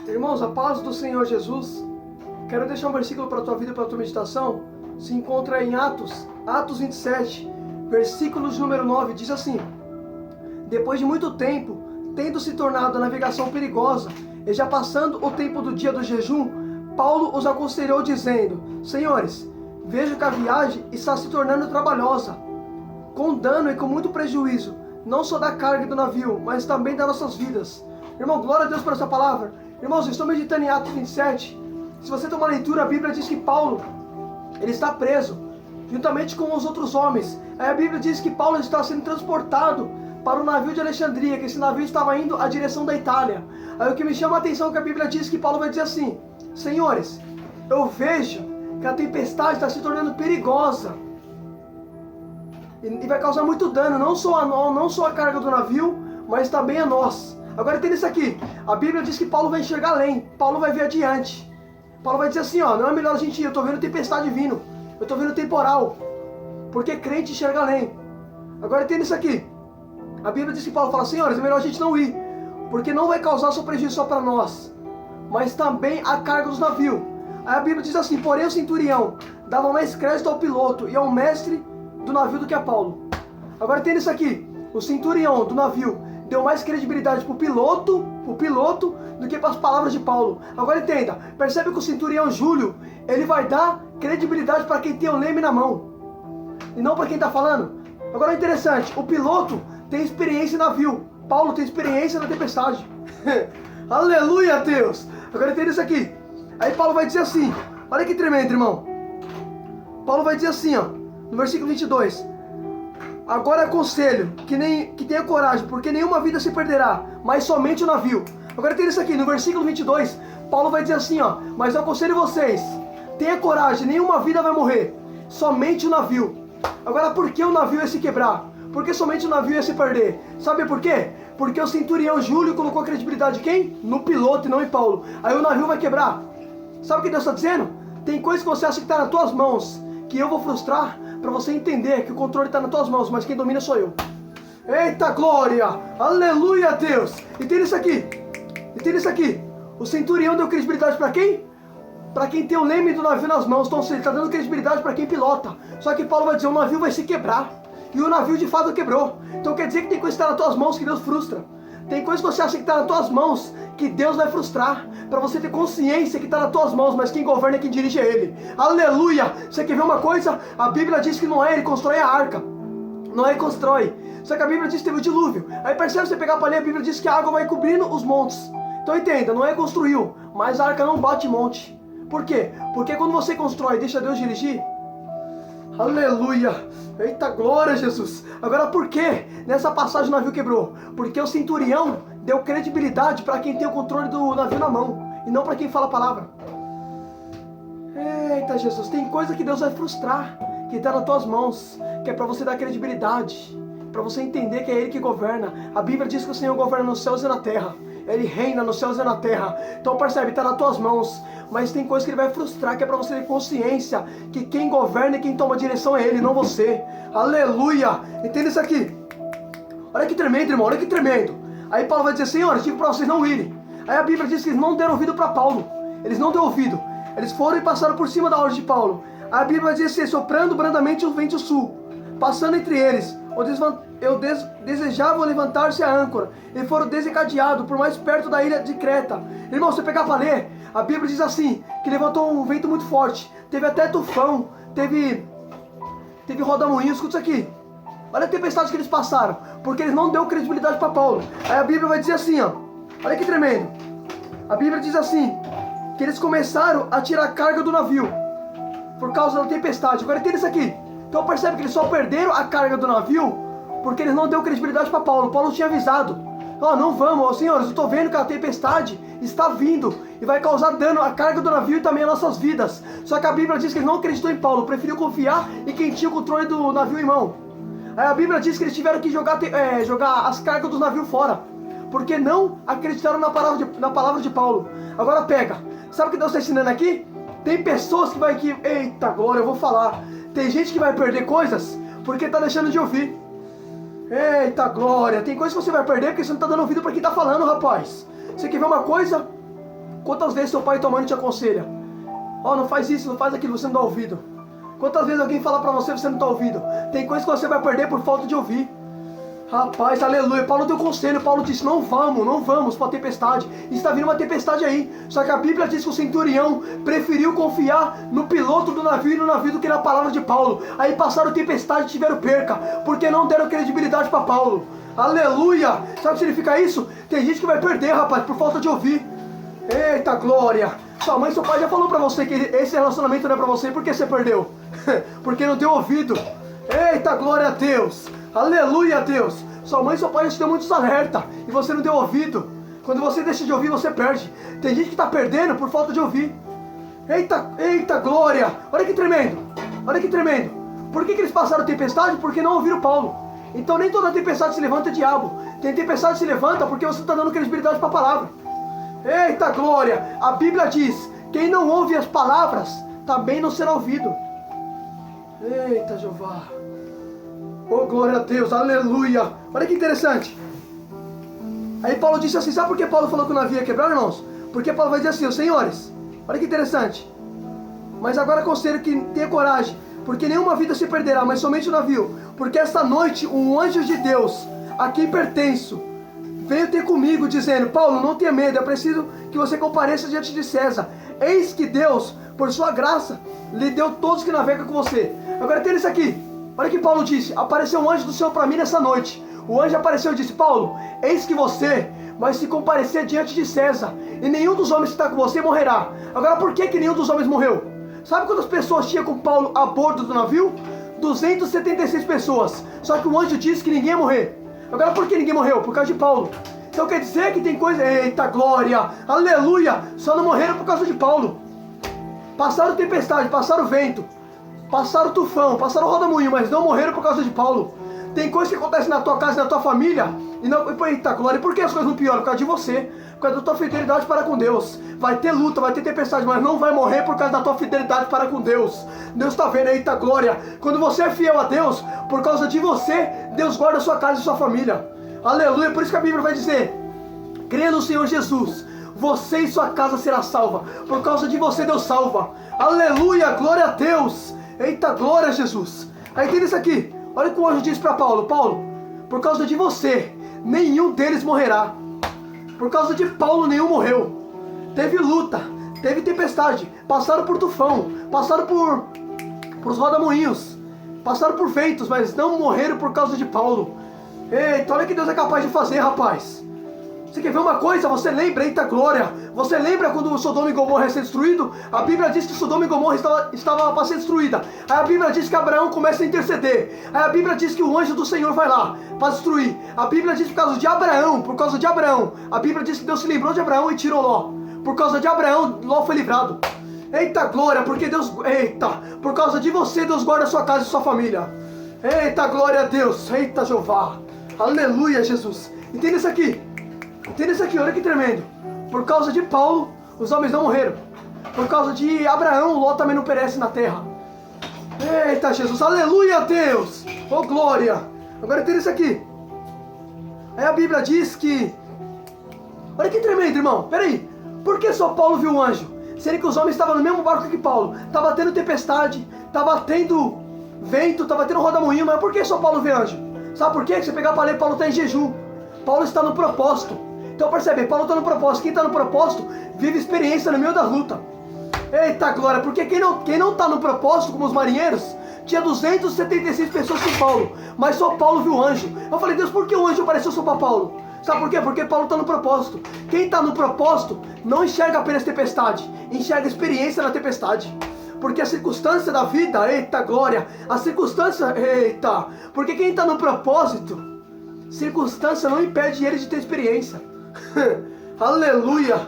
Irmãos, a paz do Senhor Jesus. Quero deixar um versículo para a tua vida e para a tua meditação. Se encontra em Atos 27, versículos número 9, diz assim: depois de muito tempo, tendo se tornado a navegação perigosa, e já passando o tempo do dia do jejum, Paulo os aconselhou dizendo: Senhores, vejo que a viagem está se tornando trabalhosa, com dano e com muito prejuízo, não só da carga do navio, mas também das nossas vidas. Irmão, glória a Deus por essa palavra. Irmãos, eu estou meditando em Atos 27. Se você tomar leitura, a Bíblia diz que Paulo, ele está preso, juntamente com os outros homens. Aí a Bíblia diz que Paulo está sendo transportado para o navio de Alexandria, que esse navio estava indo à direção da Itália. Aí o que me chama a atenção é que a Bíblia diz que Paulo vai dizer assim: Senhores, eu vejo que a tempestade está se tornando perigosa e vai causar muito dano, não só a carga do navio, mas também a nós. Agora entenda isso aqui, a Bíblia diz que Paulo vai enxergar além, Paulo vai ver adiante. Paulo vai dizer assim, ó, não é melhor a gente ir, eu estou vendo tempestade vindo, eu estou vendo temporal, porque crente enxerga além. Agora entenda isso aqui, a Bíblia diz que Paulo fala: Senhores, é melhor a gente não ir, porque não vai causar só prejuízo só para nós, mas também a carga dos navios. Aí a Bíblia diz assim: porém o centurião dava mais crédito ao piloto e ao mestre do navio do que a Paulo. Agora entenda isso aqui, o centurião do navio deu mais credibilidade para o piloto do que para as palavras de Paulo. Agora entenda, percebe que o centurião Júlio, ele vai dar credibilidade para quem tem o leme na mão, e não para quem está falando. Agora é interessante, o piloto tem experiência em navio, Paulo tem experiência na tempestade. Aleluia, Deus! Agora entenda isso aqui. Aí Paulo vai dizer assim, olha que tremendo, irmão. Paulo vai dizer assim, ó, no versículo 22. Agora aconselho que tenha coragem, porque nenhuma vida se perderá, mas somente o navio. Agora entenda isso aqui, no versículo 22, Paulo vai dizer assim, ó: mas eu aconselho vocês, tenha coragem, nenhuma vida vai morrer, somente o navio. Agora, por que o navio ia se quebrar? Por que somente o navio ia se perder? Sabe por quê? Porque o centurião Júlio colocou a credibilidade em quem? No piloto e não em Paulo. Aí o navio vai quebrar. Sabe o que Deus está dizendo? Tem coisas que você acha que está nas tuas mãos, que eu vou frustrar, para você entender que o controle está nas tuas mãos, mas quem domina sou eu. Eita glória! Aleluia, Deus! Entenda isso aqui. Entenda isso aqui. O centurião deu credibilidade para quem? Para quem tem o leme do navio nas mãos. Então ele está dando credibilidade para quem pilota. Só que Paulo vai dizer: o navio vai se quebrar. E o navio de fato quebrou. Então quer dizer que tem coisa que está nas tuas mãos que Deus frustra. Tem coisa que você acha que está nas tuas mãos que Deus vai frustrar, para você ter consciência que está nas tuas mãos, mas quem governa é quem dirige é Ele. Aleluia! Você quer ver uma coisa? A Bíblia diz que Noé, ele constrói a arca. Noé constrói. Só que a Bíblia diz que teve o dilúvio. Aí percebe, você pegar a palha, a Bíblia diz que a água vai cobrindo os montes. Então entenda, Noé construiu, mas a arca não bate monte. Por quê? Porque quando você constrói e deixa Deus dirigir, aleluia! Eita glória, Jesus! Agora por que nessa passagem o navio quebrou? Porque o centurião deu credibilidade para quem tem o controle do navio na mão, e não para quem fala a palavra. Eita Jesus, tem coisa que Deus vai frustrar, que está nas tuas mãos, que é para você dar credibilidade, para você entender que é Ele que governa. A Bíblia diz que o Senhor governa nos céus e na terra. Ele reina nos céus e na terra. Então percebe, está nas tuas mãos. Mas tem coisa que Ele vai frustrar, que é para você ter consciência que quem governa e quem toma direção é Ele, não você. Aleluia! Entenda isso aqui. Olha que tremendo, irmão, olha que tremendo. Aí Paulo vai dizer: Senhor, digo para vocês não irem. Aí a Bíblia diz que eles não deram ouvido para Paulo. Eles não deram ouvido. Eles foram e passaram por cima da ordem de Paulo. Aí a Bíblia vai dizer assim: soprando brandamente o vento sul, passando entre eles, desejavam levantar-se a âncora, e foram desencadeados por mais perto da ilha de Creta. Irmão, você pegar para ler, a Bíblia diz assim, que levantou um vento muito forte, teve até tufão, teve rodamuinho. Escuta isso aqui, olha a tempestade que eles passaram, porque eles não deu credibilidade para Paulo. Aí a Bíblia vai dizer assim, ó, olha que tremendo, a Bíblia diz assim, que eles começaram a tirar a carga do navio, por causa da tempestade. Agora entenda isso aqui. Então percebe que eles só perderam a carga do navio porque eles não deu credibilidade para Paulo. Paulo tinha avisado: ó, não vamos, senhores, eu estou vendo que a tempestade está vindo e vai causar dano à carga do navio e também às nossas vidas. Só que a Bíblia diz que eles não acreditou em Paulo, preferiu confiar em quem tinha o controle do navio em mão. Aí a Bíblia diz que eles tiveram que jogar as cargas do navio fora, porque não acreditaram na palavra de Paulo. Agora pega, sabe o que Deus está ensinando aqui? Tem pessoas que eita glória, eu vou falar. Tem gente que vai perder coisas porque está deixando de ouvir. Eita glória, tem coisas que você vai perder porque você não está dando ouvido para quem está falando, rapaz. Você quer ver uma coisa? Quantas vezes seu pai e tua mãe te aconselham? Ó, não faz isso, não faz aquilo, você não dá ouvido. Quantas vezes alguém fala pra você, você não tá ouvindo? Tem coisa que você vai perder por falta de ouvir. Rapaz, aleluia. Paulo deu conselho, Paulo disse, não vamos para a tempestade. Está vindo uma tempestade aí. Só que a Bíblia diz que o centurião preferiu confiar no piloto do navio e no navio do que na palavra de Paulo. Aí passaram tempestade e tiveram perca, porque não deram credibilidade para Paulo. Aleluia. Sabe o que significa isso? Tem gente que vai perder, rapaz, por falta de ouvir. Eita glória. Sua mãe e seu pai já falou pra você que esse relacionamento não é pra você. Por que você perdeu? Porque não deu ouvido. Eita glória a Deus. Aleluia a Deus. Sua mãe e seu pai já te deu muitos alerta e você não deu ouvido. Quando você deixa de ouvir, você perde. Tem gente que está perdendo por falta de ouvir. Eita glória. Olha que tremendo. Olha que tremendo. Por que eles passaram tempestade? Porque não ouviram Paulo. Então nem toda tempestade se levanta diabo. Tem tempestade que se levanta porque você está dando credibilidade para a palavra. Eita glória. A Bíblia diz, quem não ouve as palavras também não será ouvido. Eita Jeová. Oh, glória a Deus, aleluia. Olha que interessante. Aí Paulo disse assim, sabe por que Paulo falou que o navio ia quebrar, irmãos? Porque Paulo vai dizer assim, senhores, olha que interessante. Mas agora aconselho que tenha coragem, porque nenhuma vida se perderá, mas somente o navio. Porque esta noite um anjo de Deus, a quem pertenço, veio ter comigo dizendo, Paulo, não tenha medo, é preciso que você compareça diante de César. Eis que Deus, por sua graça, lhe deu todos que navegam com você. Agora tem isso aqui. Olha o que Paulo disse, apareceu um anjo do Senhor para mim nessa noite. O anjo apareceu e disse, Paulo, eis que você vai se comparecer diante de César, e nenhum dos homens que está com você morrerá. Agora por que nenhum dos homens morreu? Sabe quantas pessoas tinha com Paulo a bordo do navio? 276 pessoas. Só que o anjo disse que ninguém ia morrer. Agora por que ninguém morreu? Por causa de Paulo. Então quer dizer que tem coisa... Eita glória, aleluia. Só não morreram por causa de Paulo. Passaram tempestade, passaram vento, passaram tufão, passaram rodamuinho, mas não morreram por causa de Paulo. Tem coisa que acontece na tua casa e na tua família, e não... Eita glória, por que as coisas não pioram? Por causa de você, por causa da tua fidelidade para com Deus. Vai ter luta, vai ter tempestade, mas não vai morrer por causa da tua fidelidade para com Deus. Deus está vendo, eita glória. Quando você é fiel a Deus, por causa de você, Deus guarda a sua casa e sua família. Aleluia, por isso que a Bíblia vai dizer, crê no Senhor Jesus, você e sua casa será salva. Por causa de você, Deus salva. Aleluia, glória a Deus. Eita glória, Jesus. Aí tem isso aqui. Olha o que o anjo diz para Paulo. Paulo, por causa de você, nenhum deles morrerá. Por causa de Paulo, nenhum morreu. Teve luta, teve tempestade, passaram por tufão, passaram por os rodamuinhos, passaram por ventos, mas não morreram por causa de Paulo. Eita, olha o que Deus é capaz de fazer, rapaz. Você quer ver uma coisa? Você lembra, eita glória. Você lembra quando Sodoma e Gomorra ia ser destruído? A Bíblia diz que Sodoma e Gomorra estava para ser destruída. Aí a Bíblia diz que Abraão começa a interceder. Aí a Bíblia diz que o anjo do Senhor vai lá para destruir. A Bíblia diz que por causa de Abraão, a Bíblia diz que Deus se lembrou de Abraão e tirou Ló. Por causa de Abraão, Ló foi livrado. Eita glória, porque Deus, por causa de você, Deus guarda a sua casa e sua família. Eita glória a Deus, eita Jeová. Aleluia, Jesus. Entenda isso aqui. Entenda isso aqui, olha que tremendo. Por causa de Paulo, os homens não morreram. Por causa de Abraão, Ló também não perece na terra. Eita Jesus, aleluia a Deus. Oh glória. Agora entenda isso aqui. Aí a Bíblia diz que... Olha que tremendo, irmão. Peraí. Por que só Paulo viu o anjo? Sendo que os homens estavam no mesmo barco que Paulo. Estava tendo tempestade, estava tendo vento, estava tendo rodamuinho. Mas por que só Paulo vê anjo? Sabe por quê? Se você pegar para ler, Paulo está em jejum. Paulo está no propósito. Então percebe, Paulo está no propósito. Quem está no propósito vive experiência no meio da luta. Eita glória, porque quem não está no propósito, como os marinheiros, tinha 276 pessoas com Paulo, mas só Paulo viu o anjo. Eu falei, Deus, por que o anjo apareceu só para Paulo? Sabe por quê? Porque Paulo está no propósito. Quem está no propósito não enxerga apenas tempestade, enxerga experiência na tempestade. Porque a circunstância da vida, eita glória, a circunstância, eita, porque quem está no propósito, circunstância não impede ele de ter experiência. Aleluia.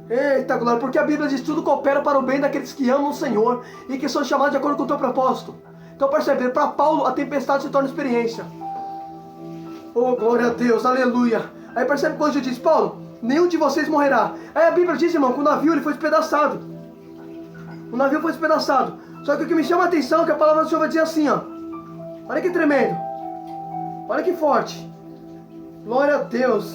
Eita glória, porque a Bíblia diz tudo coopera para o bem daqueles que amam o Senhor e que são chamados de acordo com o teu propósito. Então percebe, para Paulo a tempestade se torna experiência. Oh glória a Deus, aleluia. Aí percebe quando Jesus diz, Paulo, nenhum de vocês morrerá. Aí a Bíblia diz, irmão, que o navio ele foi despedaçado. O navio foi despedaçado. Só que o que me chama a atenção é que a palavra do Senhor vai dizer assim, ó. Olha que tremendo. Olha que forte. Glória a Deus.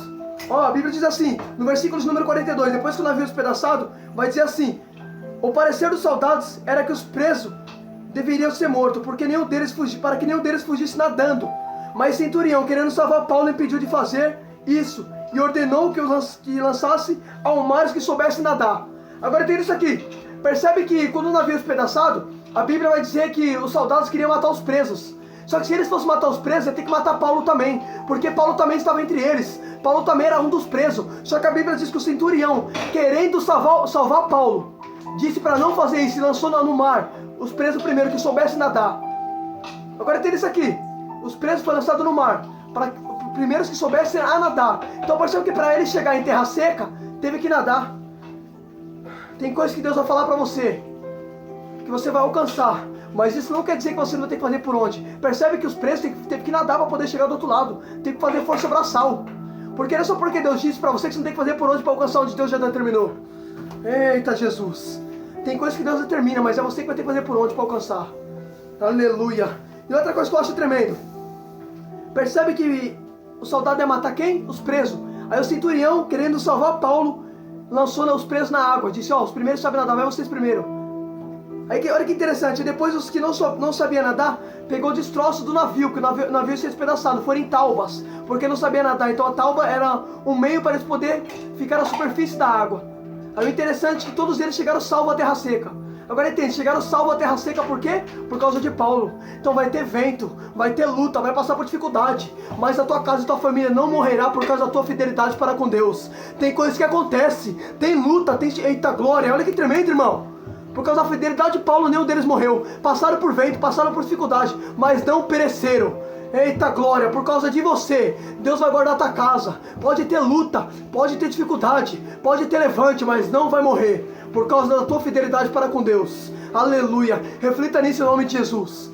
Ó, a Bíblia diz assim, no versículo de número 42, depois que o navio despedaçado, vai dizer assim: o parecer dos soldados era que os presos deveriam ser mortos, para que nenhum deles fugisse nadando. Mas Centurião, querendo salvar Paulo, impediu de fazer isso e ordenou que lançasse ao mar os que soubessem nadar. Agora tem isso aqui. Percebe que quando o navio é despedaçado, a Bíblia vai dizer que os soldados queriam matar os presos. Só que se eles fossem matar os presos, ia ter que matar Paulo também, porque Paulo também estava entre eles. Paulo também era um dos presos. Só que a Bíblia diz que o centurião, querendo salvar Paulo, disse para não fazer isso e lançou no mar os presos primeiro que soubessem nadar. Agora tem isso aqui. Os presos foram lançados no mar para os primeiros que soubessem a nadar. Então percebe que para ele chegar em terra seca, teve que nadar. Tem coisas que Deus vai falar para você, que você vai alcançar, mas isso não quer dizer que você não tem que fazer por onde. Percebe que os presos teve que nadar para poder chegar do outro lado. Tem que fazer força braçal. Porque não é só porque Deus disse para você que você não tem que fazer por onde para alcançar onde Deus já determinou. Eita Jesus. Tem coisas que Deus determina, mas é você que vai ter que fazer por onde para alcançar. Aleluia. E outra coisa que eu acho tremendo. Percebe que o soldado ia matar quem? Os presos. Aí o centurião, querendo salvar Paulo, lançou os presos na água. Disse, ó, os primeiros sabem nadar, vai vocês primeiro. Aí olha que interessante, depois os que não sabiam nadar, pegou o destroço do navio, que o navio se despedaçado, foram em taubas, porque não sabia nadar. Então a tauba era um meio para eles poderem ficar na superfície da água. Aí o interessante é que todos eles chegaram salvos à terra seca. Agora entende, chegaram salvos à terra seca por quê? Por causa de Paulo. Então vai ter vento, vai ter luta, vai passar por dificuldade, mas a tua casa e tua família não morrerá por causa da tua fidelidade para com Deus. Tem coisas que acontecem, tem luta, tem... Eita glória, olha que tremendo, irmão. Por causa da fidelidade de Paulo, nenhum deles morreu. Passaram por vento, passaram por dificuldade, mas não pereceram. Eita glória, por causa de você, Deus vai guardar a tua casa. Pode ter luta, pode ter dificuldade, pode ter levante, mas não vai morrer. Por causa da tua fidelidade para com Deus. Aleluia, reflita nisso em nome de Jesus.